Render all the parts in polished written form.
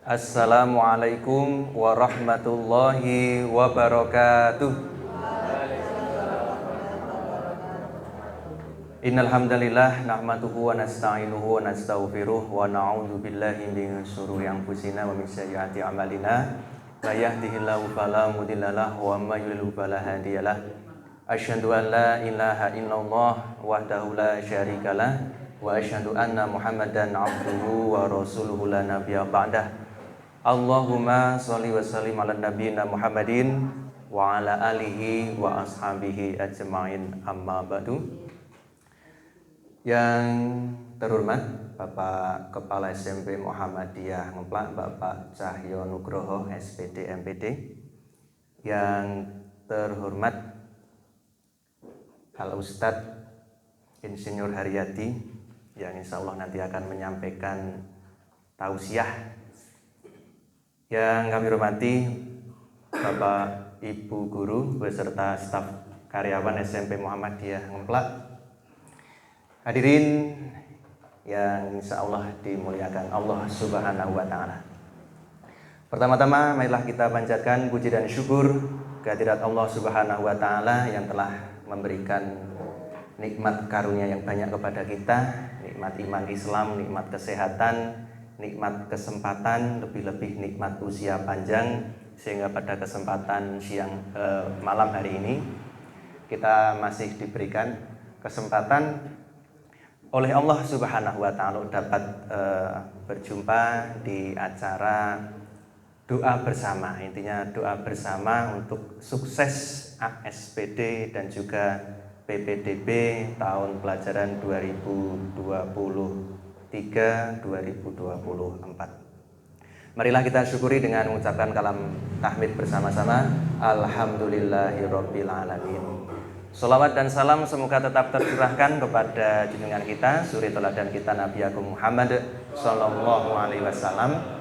Assalamualaikum warahmatullahi wabarakatuh. Innal hamdalillah nahmaduhu wa nasta'inuhu wa nastaghfiruh wa na'udzu billahi min syururi anfusina wa min sayyiati a'malina. May yahdihillahu fala mudhillalah wa may yudhlil fala hadiyalah. Asyhadu an la ilaha illallah wahdahu la syarikalah wa asyhadu anna Muhammadan abduhu wa rasuluhu la nabiyya ba'dah. Allahumma sholli wa sallim ala nabiyyina Muhammadin wa ala alihi wa ashabihi ajma'in, amma ba'du. Yang terhormat Bapak Kepala SMP Muhammadiyah Ngeplak, Bapak Cahyo Nugroho SPD MPD. Yang terhormat Al Ustadz Insinyur Haryadi, yang insya Allah nanti akan menyampaikan tausiah. Yang kami hormati Bapak Ibu Guru beserta staf karyawan SMP Muhammadiyah Ngeplak. Hadirin yang insya Allah dimuliakan Allah Subhanahu wa Ta'ala. Pertama-tama, marilah kita panjatkan puji dan syukur kehadirat Allah Subhanahu wa Ta'ala yang telah memberikan nikmat karunia yang banyak kepada kita, nikmat iman Islam, nikmat kesehatan, nikmat kesempatan, lebih-lebih nikmat usia panjang, sehingga pada kesempatan malam hari ini kita masih diberikan kesempatan oleh Allah Subhanahu wa Ta'ala dapat berjumpa di acara doa bersama. Intinya doa bersama untuk sukses ASPD dan juga PPDB tahun pelajaran 2023-2024. Marilah kita syukuri dengan mengucapkan kalam tahmid bersama-sama. Alhamdulillahirabbil alamin. Salawat dan salam semoga tetap tercurahkan kepada junjungan kita, suri teladan kita Nabi Agung Muhammad Sallallahu Alaihi Wasallam,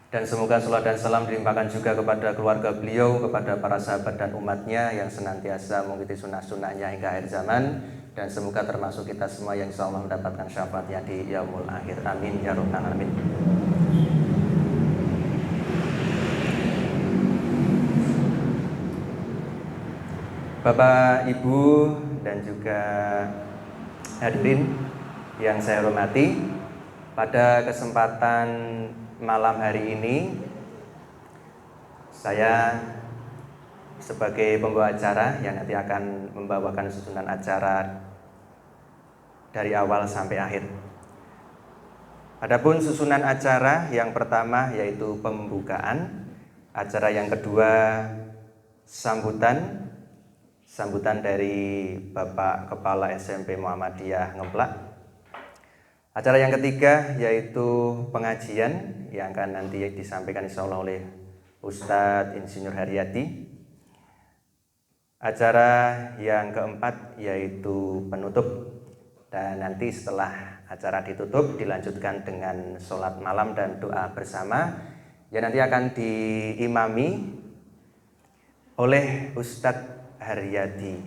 dan semoga salawat dan salam dilimpahkan juga kepada keluarga beliau, kepada para sahabat dan umatnya yang senantiasa mengikuti sunnah-sunnahnya hingga akhir zaman, dan semoga termasuk kita semua yang insya Allah mendapatkan syafaatnya di yaumul akhir. Amin ya rabbal alamin. Bapak, Ibu, dan juga hadirin yang saya hormati, pada kesempatan malam hari ini saya sebagai pembawa acara yang nanti akan membawakan susunan acara dari awal sampai akhir. Adapun susunan acara yang pertama yaitu pembukaan, acara yang kedua sambutan dari Bapak Kepala SMP Muhammadiyah Ngeplak. Acara yang ketiga yaitu pengajian yang akan nanti disampaikan insya Allah oleh Ustadz Insinyur Haryadi. Acara yang keempat yaitu penutup, dan nanti setelah acara ditutup dilanjutkan dengan sholat malam dan doa bersama yang nanti akan diimami oleh Ustadz Haryadi.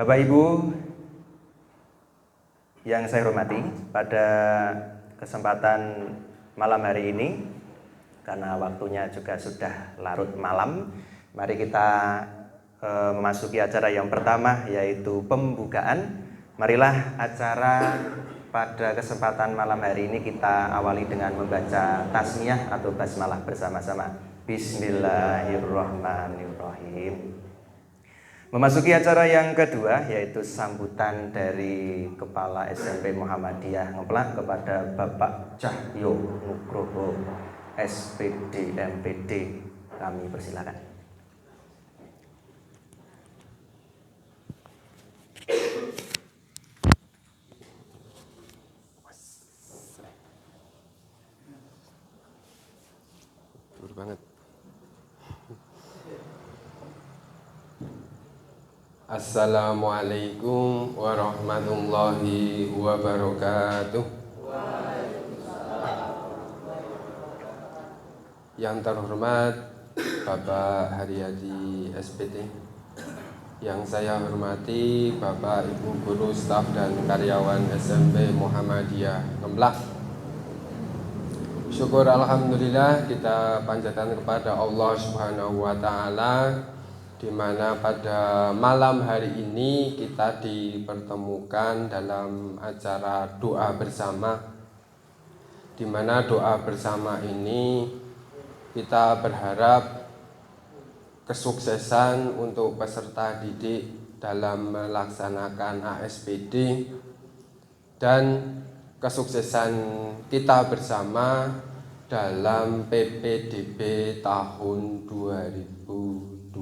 Bapak Ibu yang saya hormati, pada kesempatan malam hari ini karena waktunya juga sudah larut malam, mari kita memasuki acara yang pertama yaitu pembukaan. Marilah acara pada kesempatan malam hari ini kita awali dengan membaca tasmiyah atau basmalah bersama-sama. Bismillahirrahmanirrahim. Memasuki acara yang kedua yaitu sambutan dari Kepala SMP Muhammadiyah Ngeplak kepada Bapak Cahyo Nugroho SPD MPD. Kami persilakan. Betul banget. Assalamualaikum warahmatullahi wabarakatuh. Yang terhormat Bapak Haryadi SPD, yang saya hormati Bapak Ibu Guru, staf dan karyawan SMP Muhammadiyah Ngeplak, Syukur alhamdulillah kita panjatkan kepada Allah Subhanahu wa taala, di mana pada malam hari ini kita dipertemukan dalam acara doa bersama, di mana doa bersama ini kita berharap kesuksesan untuk peserta didik dalam melaksanakan ASPD dan kesuksesan kita bersama dalam PPDB tahun 2023.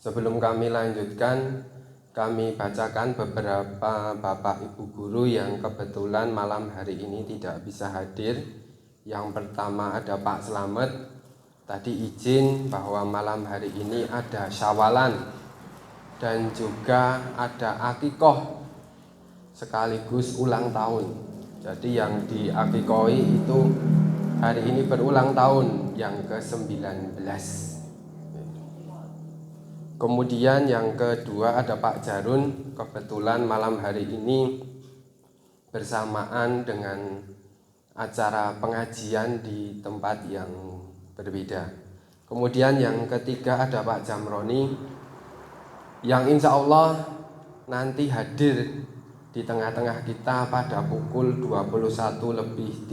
Sebelum kami lanjutkan, kami bacakan beberapa Bapak Ibu guru yang kebetulan malam hari ini tidak bisa hadir. Yang pertama ada Pak Slamet. Tadi izin bahwa malam hari ini ada syawalan dan juga ada akikoh sekaligus ulang tahun. Jadi yang diakikoi itu hari ini berulang tahun yang ke-19. Kemudian yang kedua ada Pak Jarun, kebetulan malam hari ini bersamaan dengan acara pengajian di tempat yang berbeda. Kemudian yang ketiga ada Pak Jamroni yang insya Allah nanti hadir di tengah-tengah kita pada pukul 21.30.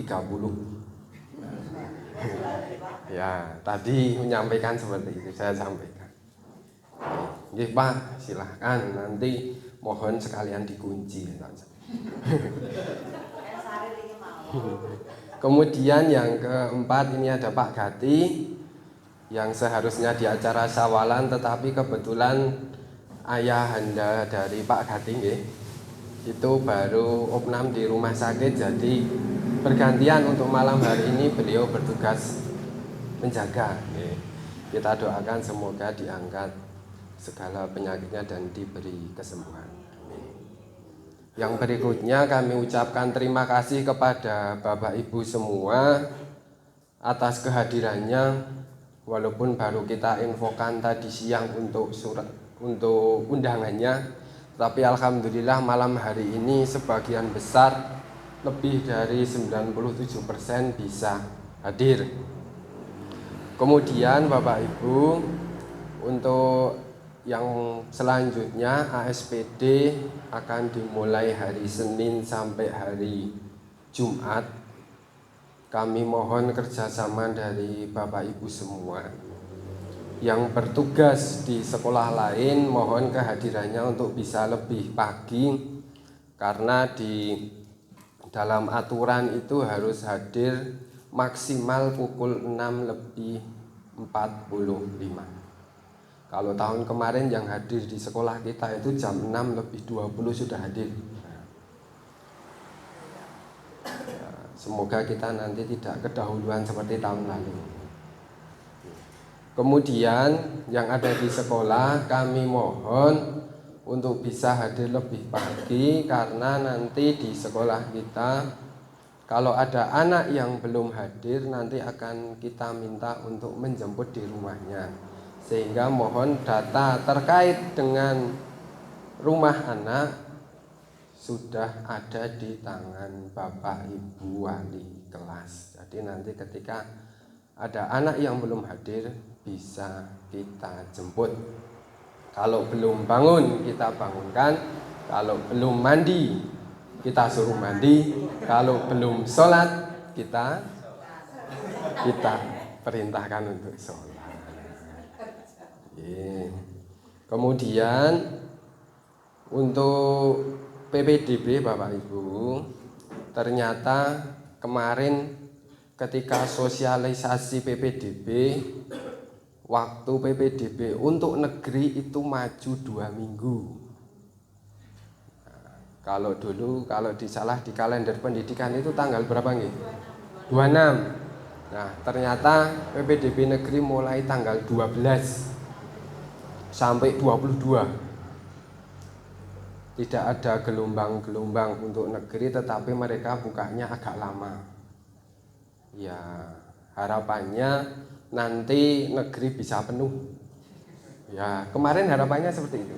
Ya, tadi menyampaikan seperti itu, saya sampaikan. Nggih Pak, silahkan, nanti mohon sekalian dikunci. Kemudian yang keempat ini ada Pak Gati yang seharusnya di acara syawalan, tetapi kebetulan ayahanda dari Pak Gati itu baru opnam di rumah sakit, jadi bergantian untuk malam hari ini beliau bertugas menjaga. Kita doakan semoga diangkat segala penyakitnya dan diberi kesembuhan. Yang berikutnya kami ucapkan terima kasih kepada Bapak Ibu semua atas kehadirannya, walaupun baru kita infokan tadi siang untuk undangannya. Tapi alhamdulillah malam hari ini sebagian besar, lebih dari 97% bisa hadir. Kemudian Bapak Ibu, untuk yang selanjutnya ASPD akan dimulai hari Senin sampai hari Jumat. Kami mohon kerjasama dari Bapak Ibu semua. Yang bertugas di sekolah lain mohon kehadirannya untuk bisa lebih pagi, karena di dalam aturan itu harus hadir maksimal pukul 6:45. Kalau tahun kemarin yang hadir di sekolah kita itu jam 6:20 sudah hadir. Semoga kita nanti tidak kedahuluan seperti tahun lalu. Kemudian yang ada di sekolah kami mohon untuk bisa hadir lebih pagi, karena nanti di sekolah kita kalau ada anak yang belum hadir nanti akan kita minta untuk menjemput di rumahnya. Sehingga mohon data terkait dengan rumah anak sudah ada di tangan Bapak Ibu wali kelas. Jadi nanti ketika ada anak yang belum hadir bisa kita jemput. Kalau belum bangun kita bangunkan, kalau belum mandi kita suruh mandi, kalau belum sholat kita perintahkan untuk sholat. Kemudian untuk PPDB Bapak Ibu, ternyata kemarin ketika sosialisasi PPDB, waktu PPDB untuk negeri itu maju 2 minggu. Kalau dulu, kalau disalah di kalender pendidikan itu tanggal berapa nih? 26. Nah, ternyata PPDB negeri mulai tanggal 12 sampai 22. Tidak ada gelombang-gelombang untuk negeri, tetapi mereka bukanya agak lama. Ya, harapannya nanti negeri bisa penuh. Ya, kemarin harapannya seperti itu.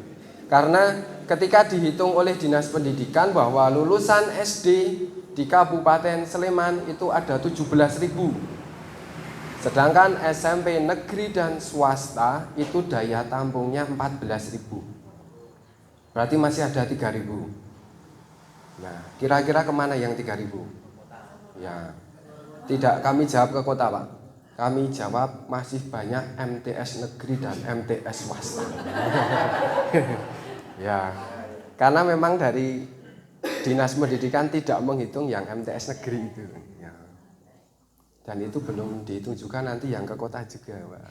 Karena ketika dihitung oleh Dinas Pendidikan bahwa lulusan SD Di Kabupaten Sleman itu ada 17.000. Sedangkan SMP negeri dan swasta itu daya tampungnya 14.000. Berarti masih ada 3.000. Nah, kira-kira kemana yang 3.000? Ya, tidak kami jawab ke kota, Pak. Kami jawab masih banyak MTS negeri dan MTS swasta. Ya, karena memang dari Dinas Pendidikan tidak menghitung yang MTS negeri itu. Ya. Dan itu belum dihitung juga nanti yang ke kota juga, Pak.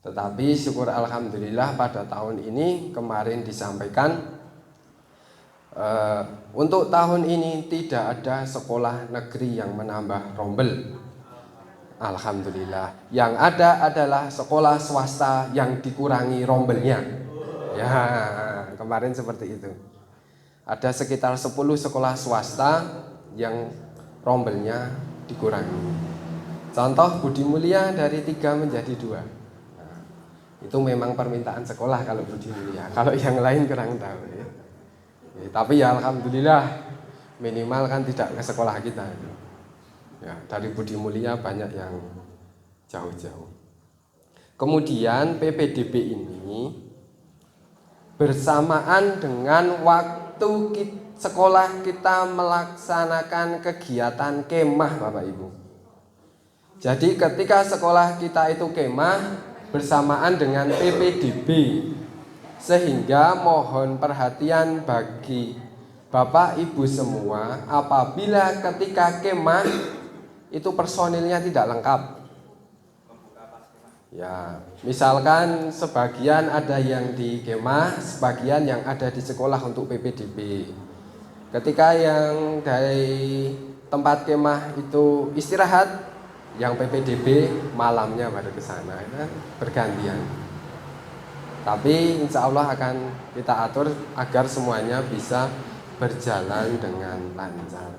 Tetapi syukur alhamdulillah pada tahun ini kemarin disampaikan untuk tahun ini tidak ada sekolah negeri yang menambah rombel. Alhamdulillah. Yang ada adalah sekolah swasta yang dikurangi rombelnya. Ya, kemarin seperti itu. Ada sekitar 10 sekolah swasta yang rombelnya dikurangi. Contoh Budi Mulia dari 3 menjadi 2. Nah, itu memang permintaan sekolah kalau Budi Mulia. Kalau yang lain kurang tahu ya. Ya, tapi ya alhamdulillah minimal kan tidak ke sekolah kita. Ya, dari Budi Mulia banyak yang jauh-jauh. Kemudian PPDB ini bersamaan dengan waktu sekolah kita melaksanakan kegiatan kemah, Bapak Ibu. Jadi ketika sekolah kita itu kemah bersamaan dengan PPDB, sehingga mohon perhatian bagi Bapak Ibu semua, apabila ketika kemah itu personilnya tidak lengkap. Ya, misalkan sebagian ada yang di kemah, sebagian yang ada di sekolah untuk PPDB. Ketika yang dari tempat kemah itu istirahat, yang PPDB malamnya baru ke sana, ya, bergantian. Tapi insya Allah akan kita atur agar semuanya bisa berjalan dengan lancar.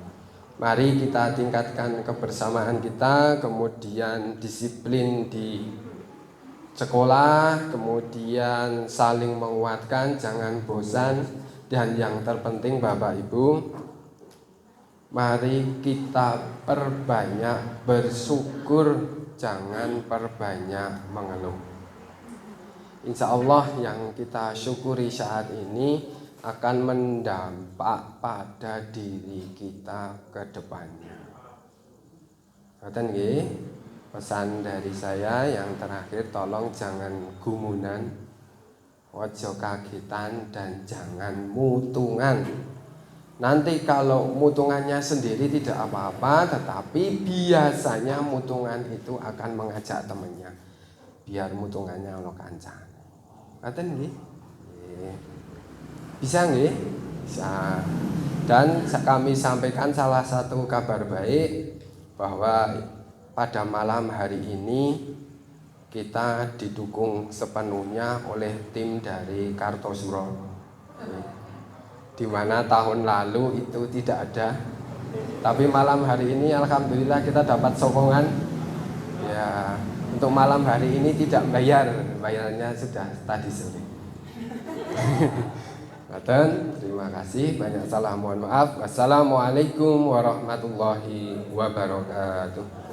Mari kita tingkatkan kebersamaan kita, kemudian disiplin di sekolah, kemudian saling menguatkan, jangan bosan, dan yang terpenting Bapak Ibu, mari kita perbanyak bersyukur, jangan perbanyak mengeluh. Insya Allah yang kita syukuri saat ini akan mendampak pada diri kita ke depannya. Ngoten nggih? Pesan dari saya yang terakhir, tolong jangan gumunan, ojo kagetan, dan jangan mutungan. Nanti kalau mutungannya sendiri tidak apa-apa, tetapi biasanya mutungan itu akan mengajak temannya biar mutungannya ono kancane. Ngoten nggih? Bisa nggih? Bisa. Dan kami sampaikan salah satu kabar baik bahwa pada malam hari ini kita didukung sepenuhnya oleh tim dari Kartosuro, di mana tahun lalu itu tidak ada. Tapi malam hari ini alhamdulillah kita dapat sokongan. Ya, untuk malam hari ini tidak bayar, bayarnya sudah tadi sore. Terima kasih, banyak salah mohon maaf. Wassalamualaikum warahmatullahi wabarakatuh.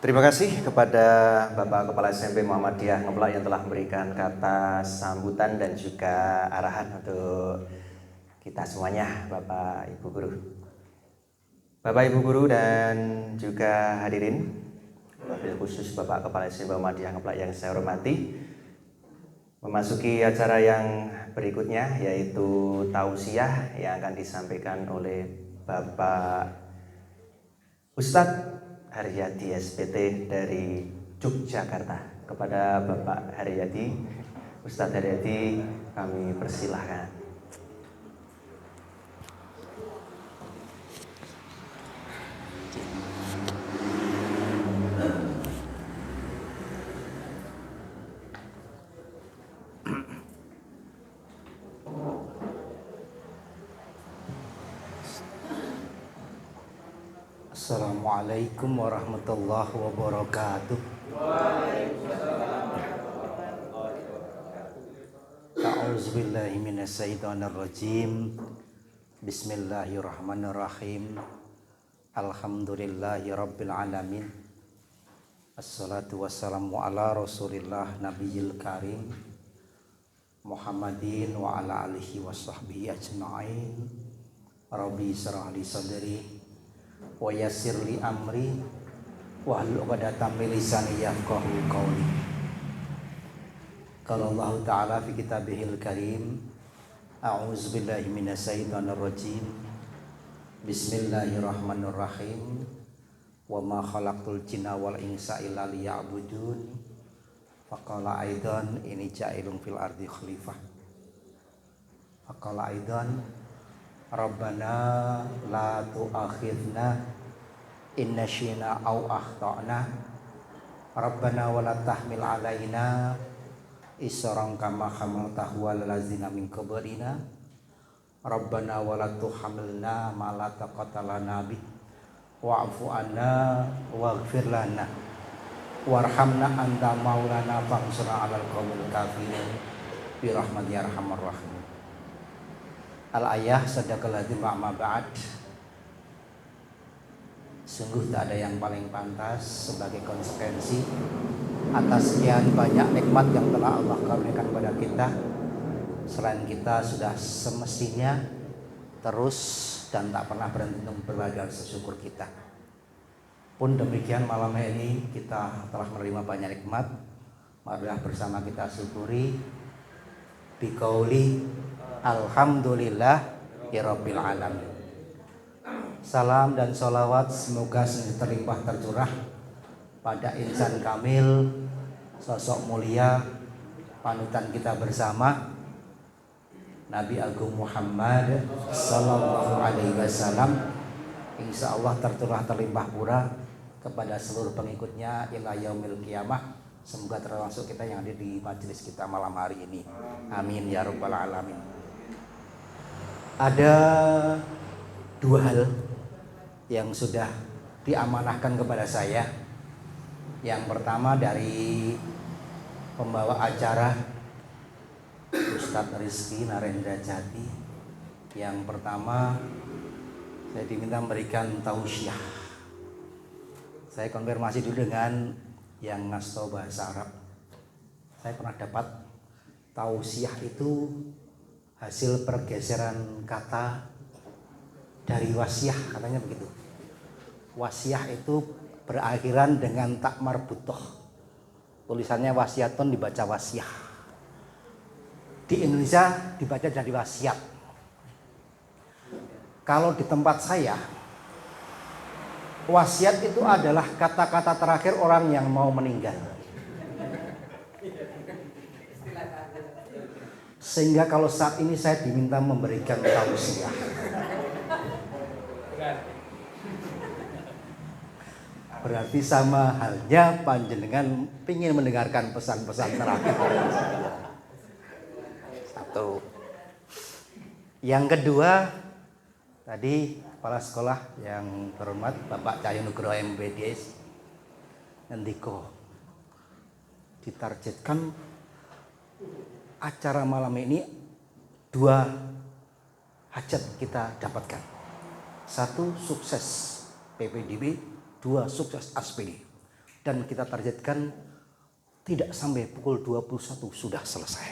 Terima kasih kepada Bapak Kepala SMP Muhammadiyah Ngeplak yang telah memberikan kata sambutan dan juga arahan untuk kita semuanya, Bapak Ibu Guru. Bapak Ibu Guru dan juga hadirin, wabil khusus Bapak Kepala SMP Muhammadiyah Ngeplak yang saya hormati, memasuki acara yang berikutnya yaitu tausiah yang akan disampaikan oleh Bapak Ustadz Haryadi SPT dari Yogyakarta. Kepada Bapak Haryadi, Ustadz Haryadi, kami persilahkan. Assalamualaikum warahmatullahi wabarakatuh. A'udzubillahi minasyaitonirrajim. Bismillahirrahmanirrahim. Alhamdulillahi rabbil alamin. Assalatu wassalamu ala Rasulillah nabiyil karim Muhammadin wa ala alihi wa sahbihi ajma'in. Rabbi shrah li sadri wa yassir li amri wahlul 'uqdatam min lisani yafqahu qawli. Qala Allah Ta'ala fi kitabihil karim, a'udzu billahi minasyaitonir rajim. Bismillahirrahmanirrahim. Wa ma khalaqtul jinna wal insa illa liya'budun. Faqala aidan ini ja'ilun fil ardi khalifah. Faqala aidan Rabbana la tu'akhidna in nasyina aw akhtana. Rabbana wa la tahmil alaina isran kama hamaltahu 'alal ladzina min qablina. Rabbana wa la tuhammilna ma la taqata lana bih wa'fu anna waghfir lana warhamna anta maulana fansurna 'alal qaumil kafirin bi rahmatika ya arhamar rahimin. Al-ayah sadaqal ladzim ma'ma ba'd. Sungguh tak ada yang paling pantas sebagai konsekuensi atas sekian banyak nikmat yang telah Allah karuniakan kepada kita. Selain kita sudah semestinya terus dan tak pernah berhenti untuk berbagi rasa syukur kita. Pun demikian malam ini kita telah menerima banyak nikmat. Marilah bersama kita syukuri biqauli alhamdulillah rabbil alamin. Salam dan sholawat semoga terlimpah tercurah pada insan kamil, sosok mulia, panutan kita bersama, Nabi Agung Muhammad Sallallahu Alaihi Wasallam. Insya Allah terlimpah pura kepada seluruh pengikutnya ila yaumil qiyamah. Semoga termasuk kita yang ada di majelis kita malam hari ini. Amin ya rabbal alamin. Ada dua hal yang sudah diamanahkan kepada saya. Yang pertama dari pembawa acara Ustadz Rizky Narendra Jati. Yang pertama saya diminta memberikan tausiah. Saya konfirmasi dulu dengan yang ngasih bahasa Arab. Saya pernah dapat tausiah itu hasil pergeseran kata dari wasiah, katanya begitu. Wasiah itu berakhiran dengan tak marbutoh. Tulisannya wasiatun dibaca wasiah. Di Indonesia dibaca jadi wasiat. Kalau di tempat saya, wasiat itu adalah kata-kata terakhir orang yang mau meninggal. Sehingga kalau saat ini saya diminta memberikan tausiah, berarti sama halnya panjenengan ingin mendengarkan pesan-pesan terakhir dari saya. Satu. Yang kedua, tadi kepala sekolah yang terhormat Bapak Cahyo Nugroho MPDS ngendika ditargetkan acara malam ini dua hajat kita dapatkan. Satu, sukses PPDB, dua, sukses ASPD. Dan kita targetkan tidak sampai pukul 21 sudah selesai.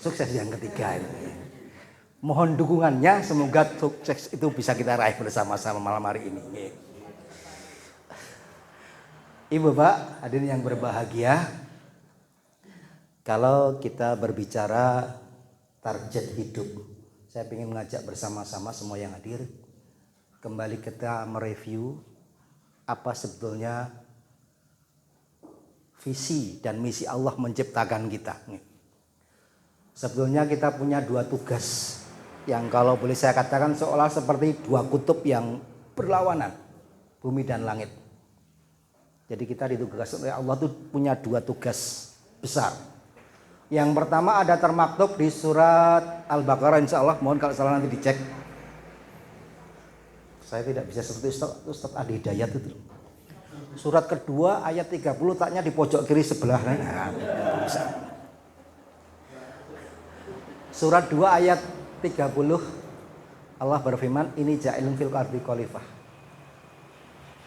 Sukses yang ketiga ini. Mohon dukungannya, semoga sukses itu bisa kita raih bersama-sama malam hari ini. Ibu Bapak hadirin yang berbahagia, kalau kita berbicara target hidup, saya ingin mengajak bersama-sama semua yang hadir kembali kita mereview apa sebetulnya visi dan misi Allah menciptakan kita. Sebetulnya kita punya dua tugas yang kalau boleh saya katakan seolah seperti dua kutub yang berlawanan, bumi dan langit. Jadi kita ditugaskan oleh Allah itu punya dua tugas besar. Yang pertama ada termaktub di surat Al-Baqarah, insya Allah, mohon kalau salah nanti dicek. Saya tidak bisa seperti Ustaz Adi Hidayat itu. Surat kedua ayat 30 taknya di pojok kiri sebelah. Nah, bisa. Surat 2 ayat 30 Allah berfirman, ini ja'ilun fil ardi khalifah.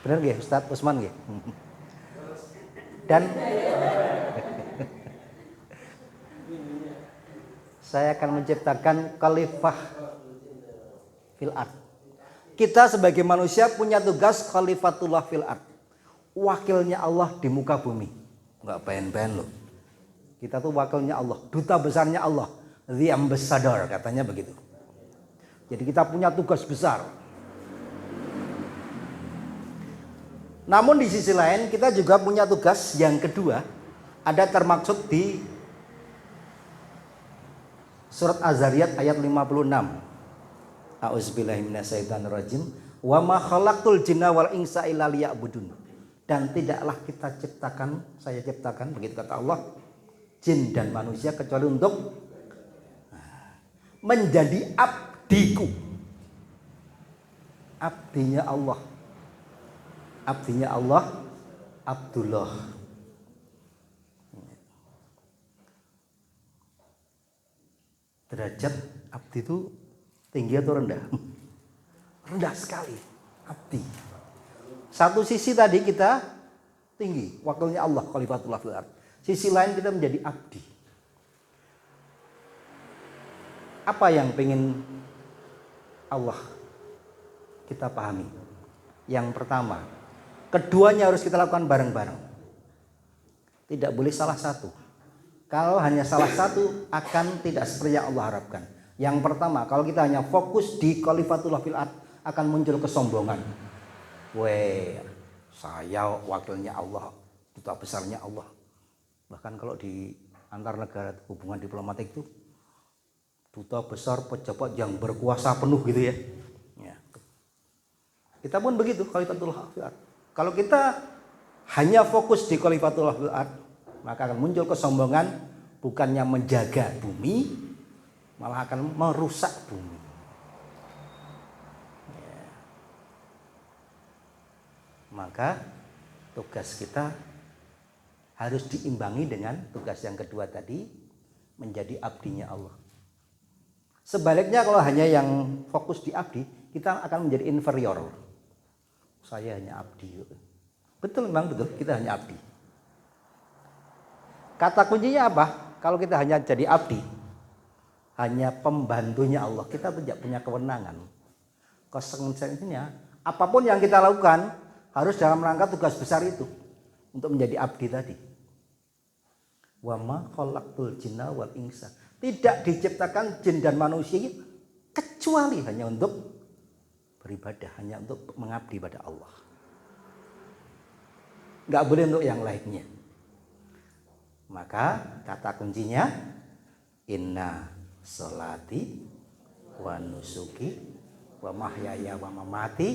Benar nggih Ustaz Usman nggih? Dan saya akan menciptakan khalifah fil ard. Kita sebagai manusia punya tugas khalifatullah fil ard. Wakilnya Allah di muka bumi. Enggak pen-pen loh. Kita tuh wakilnya Allah, duta besarnya Allah, the ambassador katanya begitu. Jadi kita punya tugas besar. Namun di sisi lain kita juga punya tugas yang kedua, ada termaksud di surat Az-Zariyat ayat 56. A'udzubillahi minasyaitonirrajim. Wa ma khalaqtul jinna wal insa illa liya'budun. Dan tidaklah saya ciptakan, begitu kata Allah, jin dan manusia kecuali untuk menjadi abdiku. Abdinya Allah. Abdinya Allah, Abdullah. Derajat abdi itu tinggi atau rendah? Rendah sekali, abdi. Satu sisi tadi kita tinggi, wakilnya Allah, khalifatullah fil ard. Sisi lain kita menjadi abdi. Apa yang pengen Allah kita pahami? Yang pertama, keduanya harus kita lakukan bareng-bareng. Tidak boleh salah satu. Kalau hanya salah satu akan tidak seperti yang Allah harapkan. Yang pertama, kalau kita hanya fokus di khalifatullah fil ard, akan muncul kesombongan. Weh, saya wakilnya Allah, duta besarnya Allah. Bahkan kalau di antar negara hubungan diplomatik itu duta besar pejabat yang berkuasa penuh gitu ya. Kita pun begitu, khalifatullah fil ard. Kalau kita hanya fokus di khalifatullah fil ard, maka akan muncul kesombongan, bukannya menjaga bumi, malah akan merusak bumi. Maka tugas kita harus diimbangi dengan tugas yang kedua tadi, menjadi abdinya Allah. Sebaliknya kalau hanya yang fokus di abdi, kita akan menjadi inferior. Saya hanya abdi. Betul, memang betul, kita hanya abdi. Kata kuncinya apa? Kalau kita hanya jadi abdi, hanya pembantunya Allah, kita tidak punya kewenangan. Konsekuensinya, apapun yang kita lakukan harus dalam rangka tugas besar itu, untuk menjadi abdi tadi. Wa ma khalaqtul jinna wal insa. Tidak diciptakan jin dan manusia kecuali hanya untuk beribadah, hanya untuk mengabdi pada Allah. Enggak boleh untuk yang lainnya. Maka kata kuncinya, inna sholati wa nusuki wa mahyaya wa mamati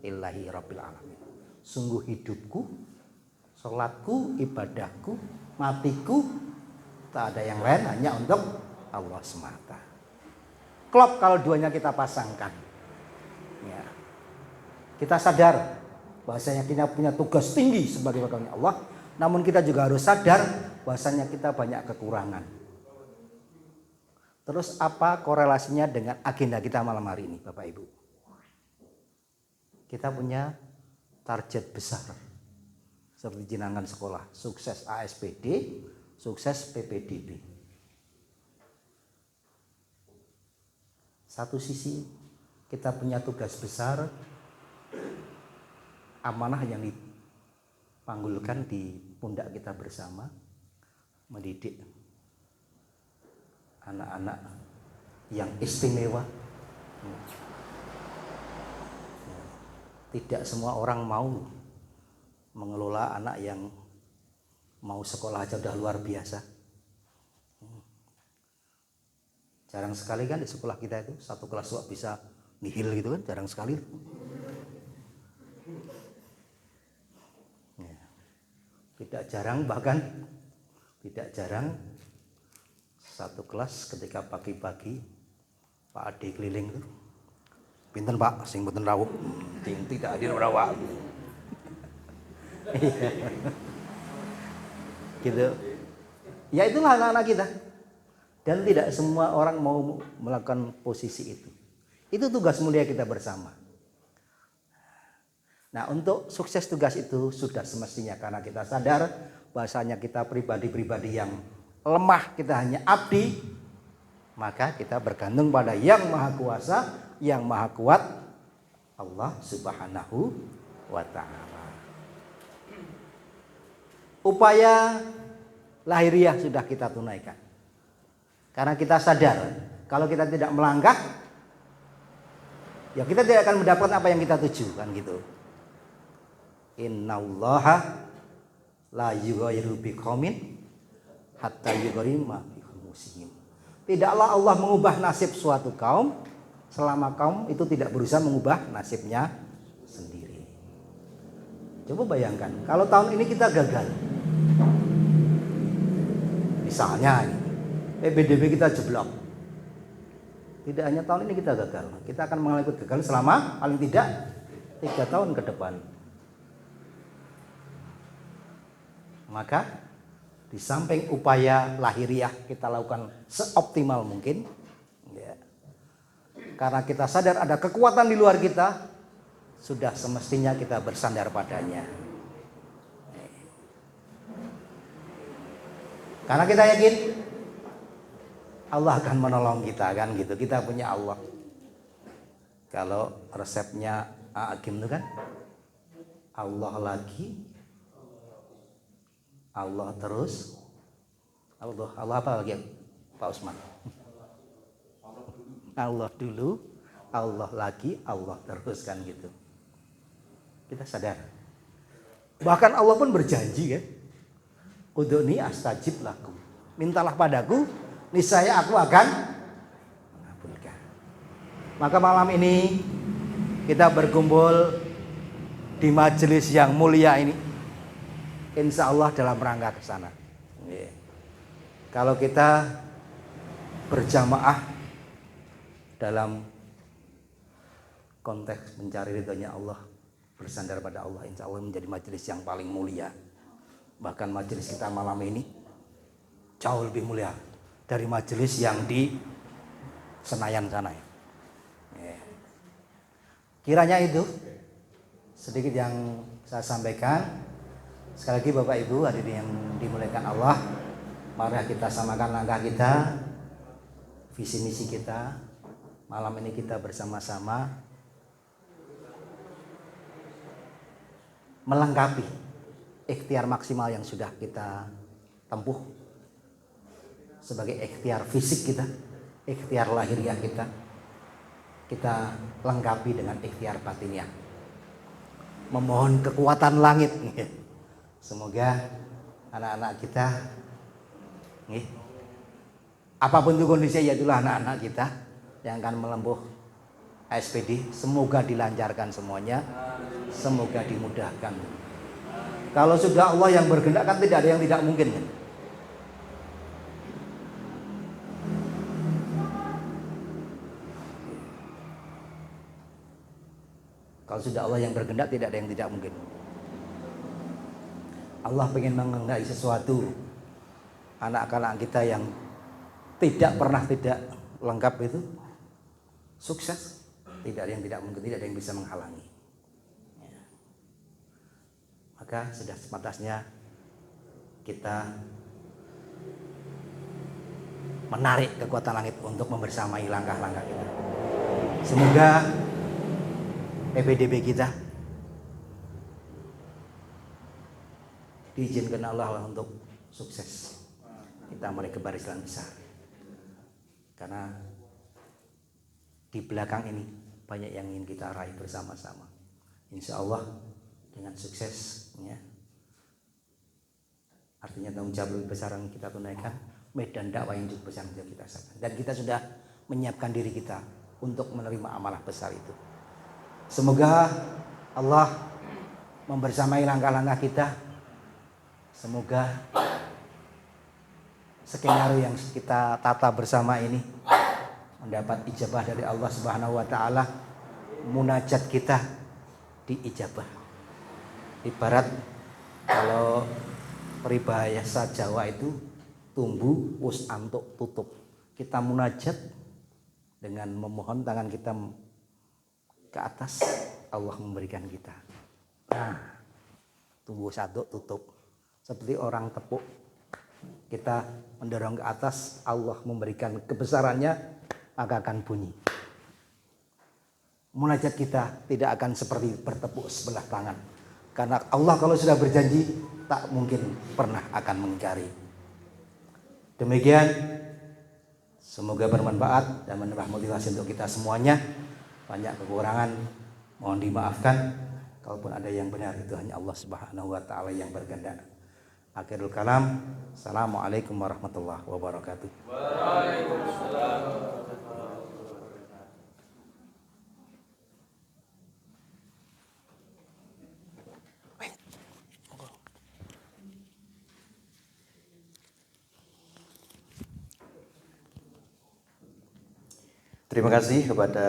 lillahi rabbil alamin. Sungguh hidupku, sholatku, ibadahku, matiku, tak ada yang lain, hanya untuk Allah semata. Klop kalau duanya kita pasangkan. Ya. Kita sadar bahwasanya kita punya tugas tinggi sebagai wakilnya Allah, namun kita juga harus sadar bahwasanya kita banyak kekurangan. Terus apa korelasinya dengan agenda kita malam hari ini, Bapak Ibu? Kita punya target besar seperti jenangan sekolah, sukses ASPD, sukses PPDB. Satu sisi kita punya tugas besar, amanah yang dipanggulkan di pundak kita bersama, mendidik anak-anak yang istimewa. Tidak semua orang mau mengelola anak yang mau sekolah aja udah luar biasa. Jarang sekali kan di sekolah kita itu satu kelas kok bisa nihil gitu kan, jarang sekali. Tidak jarang, bahkan tidak jarang satu kelas ketika pagi-pagi Pak Ade keliling itu Pinten Pak, sing mboten rawuh. Sing tidak hadir rawuh. Gitu. Ya itulah anak-anak kita. Dan tidak semua orang mau melakukan posisi itu. Itu tugas mulia kita bersama. Nah, untuk sukses tugas itu sudah semestinya karena kita sadar bahasanya kita pribadi-pribadi yang lemah, kita hanya abdi, maka kita bergantung pada yang maha kuasa, yang maha kuat, Allah Subhanahu wa ta'ala. Upaya lahiriah sudah kita tunaikan. Karena kita sadar kalau kita tidak melangkah, ya kita tidak akan mendapatkan apa yang kita tuju, kan gitu. Innallaha la yughayyiru biqaumin hatta yughayyiru ma bi anfusihim. Tidaklah Allah mengubah nasib suatu kaum selama kaum itu tidak berusaha mengubah nasibnya sendiri. Coba bayangkan kalau tahun ini kita gagal. Misalnya PBDB kita jeblok. Tidak hanya tahun ini kita gagal, kita akan mengalami kegagalan selama paling tidak 3 tahun ke depan. Maka di samping upaya lahiriah kita lakukan seoptimal mungkin, ya, karena kita sadar ada kekuatan di luar kita, sudah semestinya kita bersandar padanya. Karena kita yakin Allah akan menolong kita, kan gitu. Kita punya Allah. Kalau resepnya Hakim itu kan Allah lagi, Allah terus, Allah apa lagi Pak Usman? Allah dulu, Allah lagi, Allah terus, kan gitu. Kita sadar. Bahkan Allah pun berjanji, kan, udhuni astajib lakum. Mintalah padaku, niscaya aku akan mengabulkan. Maka malam ini kita berkumpul di majelis yang mulia ini, insya Allah dalam rangka ke sana. Kalau kita berjamaah dalam konteks mencari ridhonya Allah, bersandar pada Allah, insya Allah menjadi majelis yang paling mulia. Bahkan majelis kita malam ini jauh lebih mulia dari majelis yang di Senayan sana. Kiranya itu sedikit yang saya sampaikan. Sekali lagi Bapak Ibu hadirin yang dimuliakan Allah, mari kita samakan langkah kita, visi misi kita. Malam ini kita bersama-sama melengkapi ikhtiar maksimal yang sudah kita tempuh sebagai ikhtiar fisik kita, ikhtiar lahiriah kita. Kita lengkapi dengan ikhtiar batiniah, memohon kekuatan langit. Semoga anak-anak kita, apapun itu kondisinya, yaitulah anak-anak kita yang akan menempuh SPD, semoga dilancarkan semuanya, semoga dimudahkan. Kalau sudah Allah yang berkehendak, kan tidak ada yang tidak mungkin, kan? Kalau sudah Allah yang berkehendak, tidak ada yang tidak mungkin. Allah pengen mengendaki sesuatu, anak-anak kita yang tidak pernah tidak lengkap itu sukses, tidak ada yang tidak mungkin, tidak ada yang bisa menghalangi. Maka sudah sepantasnya kita menarik kekuatan langit untuk membersamai langkah-langkah kita. Semoga PPDB kita diizinkan Allah untuk sukses. Kita mulai ke barisan besar. Karena di belakang ini banyak yang ingin kita raih bersama-sama. Insya Allah dengan sukses, ya. Artinya tanggung jawab lebih besar yang kita tunaikan, medan dakwah yang cukup besar yang kita sampaikan. Dan kita sudah menyiapkan diri kita untuk menerima amalah besar itu. Semoga Allah membersamai langkah-langkah kita. Semoga skenario yang kita tata bersama ini mendapat ijabah dari Allah Subhanahu wa taala munajat kita diijabah. Ibarat kalau peribahasa Jawa itu tumbuh us antuk tutup. Kita munajat dengan memohon tangan kita ke atas, Allah memberikan kita. Nah, tumbuh satu tutup. Seperti orang tepuk, kita mendorong ke atas, Allah memberikan kebesarannya, maka akan bunyi. Munajat kita tidak akan seperti bertepuk sebelah tangan, karena Allah kalau sudah berjanji tak mungkin pernah akan mengingkari. Demikian, semoga bermanfaat dan menambah motivasi untuk kita semuanya. Banyak kekurangan mohon dimaafkan, kalaupun ada yang benar itu hanya Allah Subhanahu wa taala yang berkehendak. Akhirul kalam, assalamualaikum warahmatullahi wabarakatuh. Waalaikumsalam. Terima kasih kepada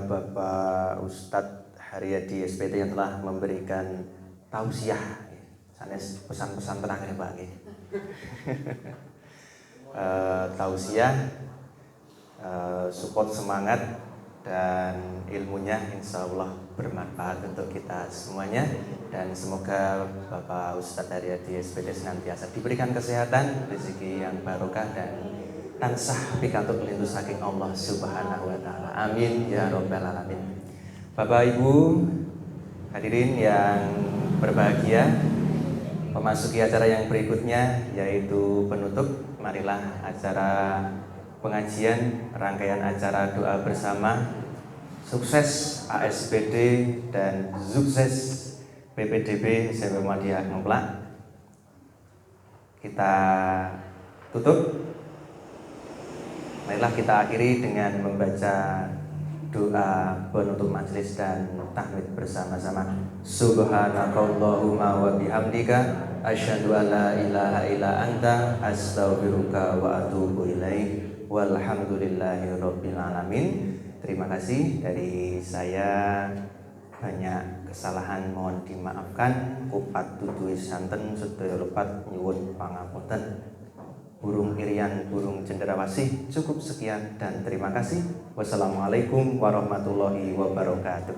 Bapak Ustadz Haryadi SPT yang telah memberikan tausiah, sanes pesan-pesan terakhir Pak. Tausiah, support semangat dan ilmunya insya Allah bermanfaat untuk kita semuanya, dan semoga Bapak Ustadz Haryadi SPT senantiasa diberikan kesehatan, rezeki yang barokah dan tansah pikantuk pelindung saking Allah Subhanahu wa taala. Amin ya rabbal alamin. Bapak Ibu hadirin yang berbahagia, memasuki acara yang berikutnya yaitu penutup. Marilah acara pengajian, rangkaian acara doa bersama, sukses ASPD dan sukses PPDB SMP Muhammadiyah Ngemplak. Kita tutup. Marilah kita akhiri dengan membaca doa penutup majelis dan tahmid bersama-sama. Subhanakallahumma wa bihamdika asyhadu an la ilaha illa anta astaghfiruka wa atubu ilaik. Walhamdulillahi rabbil alamin. Terima kasih dari saya, banyak kesalahan mohon dimaafkan. Kupat tutuhi santen sedaya lepat nyuwun pangapunten. Burung irian, burung cendrawasih. Cukup sekian dan terima kasih. Wassalamualaikum warahmatullahi wabarakatuh.